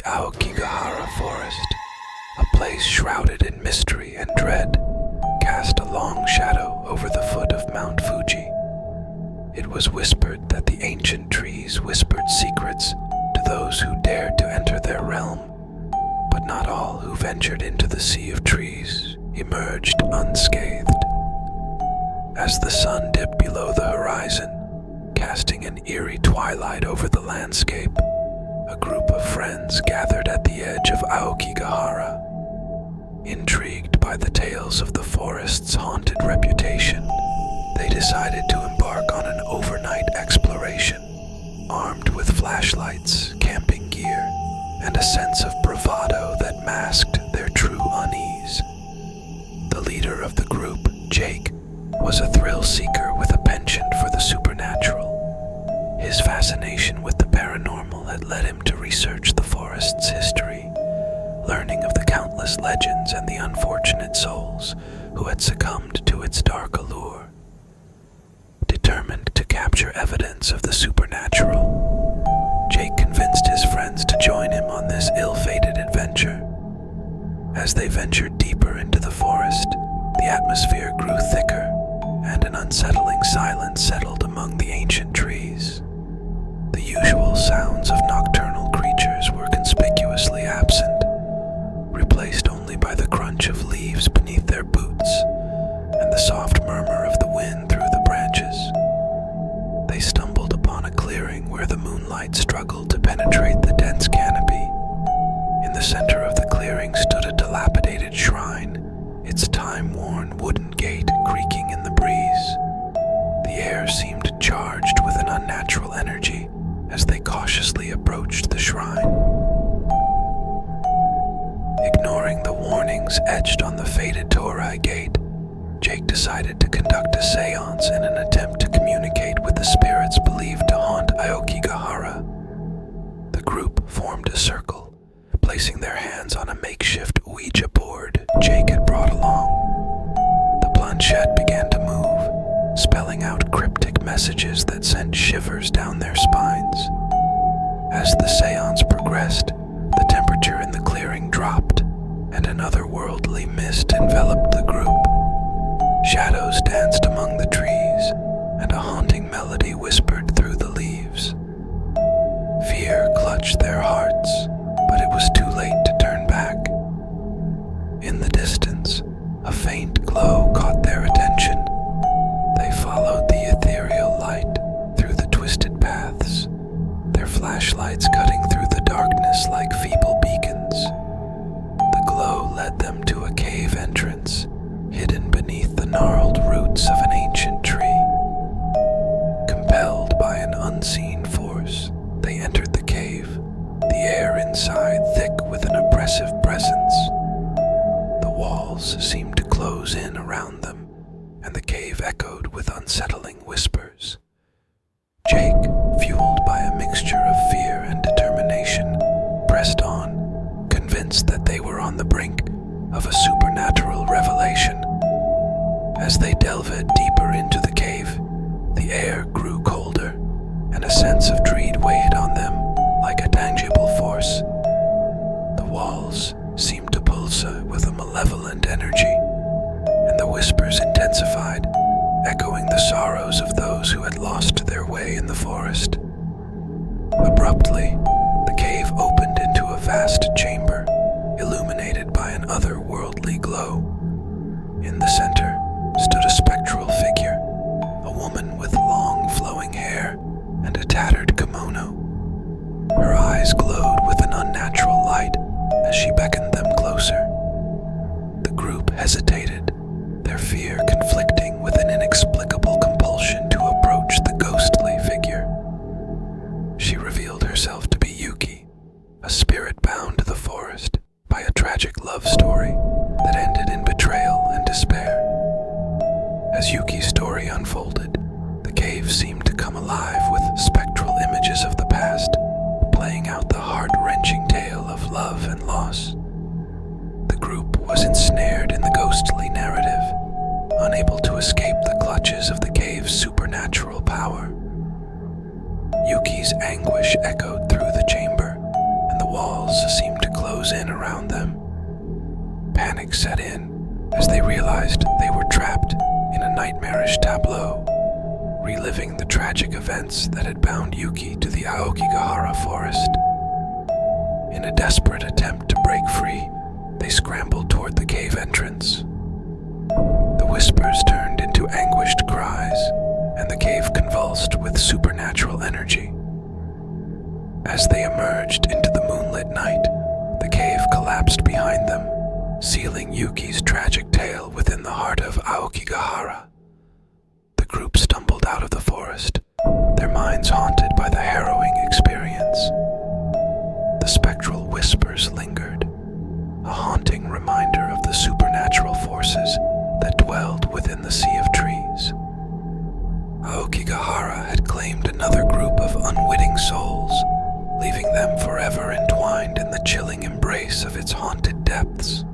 Aokigahara Forest, a place shrouded in mystery and dread, cast a long shadow over the foot of Mount Fuji. It was whispered that the ancient trees whispered secrets to those who dared to enter their realm, but not all who ventured into the sea of trees emerged unscathed. As the sun dipped below the horizon, casting an eerie twilight over the landscape, a group of friends gathered at the edge of Aokigahara. Intrigued by the tales of the forest's haunted reputation, they decided to embark on an overnight exploration, armed with flashlights, camping gear, and a sense of bravado that masked their true unease. The leader of the group, Jake, was a thrill seeker with a penchant for the supernatural. His fascination with the paranormal had led him to research the forest's history, learning of the countless legends and the unfortunate souls who had succumbed to its dark allure. Determined to capture evidence of the supernatural, Jake convinced his friends to join him on this ill-fated adventure. As they ventured deeper into the forest, the atmosphere grew thicker, and an unsettling silence settled among the ancient trees. The usual sounds of nocturnal creatures were conspicuously absent, replaced only by the crunch of leaves beneath their boots and the soft murmur of the wind through the branches. They stumbled upon a clearing where the moonlight struggled to penetrate the dense canopy. In the center of the clearing stood a dilapidated shrine, its time-worn wooden gate creaking in the breeze. The air seemed charged with an unnatural energy as they cautiously approached the shrine. Ignoring the warnings etched on the faded Torii gate, Jake decided to conduct a seance in an attempt to communicate with the spirits believed to haunt Aokigahara. The group formed a circle, placing their hands on a makeshift Ouija board Jake had brought along. The planchette began to move, spelling out cryptic messages that sent shivers down their spines. As the seance progressed, the temperature in the clearing dropped, and an otherworldly mist enveloped the group. Shadows danced among the trees, and a haunting melody whispered through the leaves. Fear clutched their hearts, but it was too late to turn back. In the distance, a faint glow caught their attention. They followed the ethereal light through the twisted paths, their flashlights cutting through the darkness like feeble beacons. The glow led them to a cave entrance, hidden beneath the gnarled roots of an ancient tree. Compelled by an unseen force, they entered the cave, the air inside thick with an oppressive presence. The walls seemed to close in around them, and the cave echoed with unsettling whispers. Jake, fueled by a mixture of fear and determination, pressed on, convinced that they were on the brink of a supernatural revelation. As they delved deeper into the cave, the air grew colder, and a sense of dread weighed on them like a tangible force. The walls seemed to pulse with a malevolent energy, and the whispers intensified, echoing the sorrows of those who had lost their way in the forest. Abruptly, the cave opened into a vast chamber, illuminated by an otherworldly glow. In the center stood a spectral figure, a woman with long flowing hair and a tattered kimono. Her eyes glowed with an unnatural light as she beckoned them closer. The group hesitated, their fear conflicting with an inexplicable compulsion to approach the ghostly figure. She revealed herself to be Yuki, a spirit bound to the forest by a tragic love story that ended in betrayal and despair. As Yuki's story unfolded, the cave seemed to come alive with spectral images of the past, playing out the heart-wrenching tale of love and loss. The group was ensnared in the ghostly narrative, unable to escape the clutches of the cave's supernatural power. Yuki's anguish echoed through the chamber, and the walls seemed to close in around them. Panic set in as they realized they were trapped in a nightmarish tableau, reliving the tragic events that had bound Yuki to the Aokigahara Forest. In a desperate attempt to break free, they scrambled toward the cave entrance. The whispers turned into anguished cries, and the cave convulsed with supernatural energy. As they emerged into the moonlit night, the cave collapsed behind them, sealing Yuki's tragic tale within the heart of Aokigahara. The group stumbled out of the forest, their minds haunted by the harrowing experience. The spectral whispers lingered, a haunting reminder of the supernatural forces that dwelled within the sea of trees. Aokigahara had claimed another group of unwitting souls, leaving them forever entwined in the chilling embrace of its haunted depths.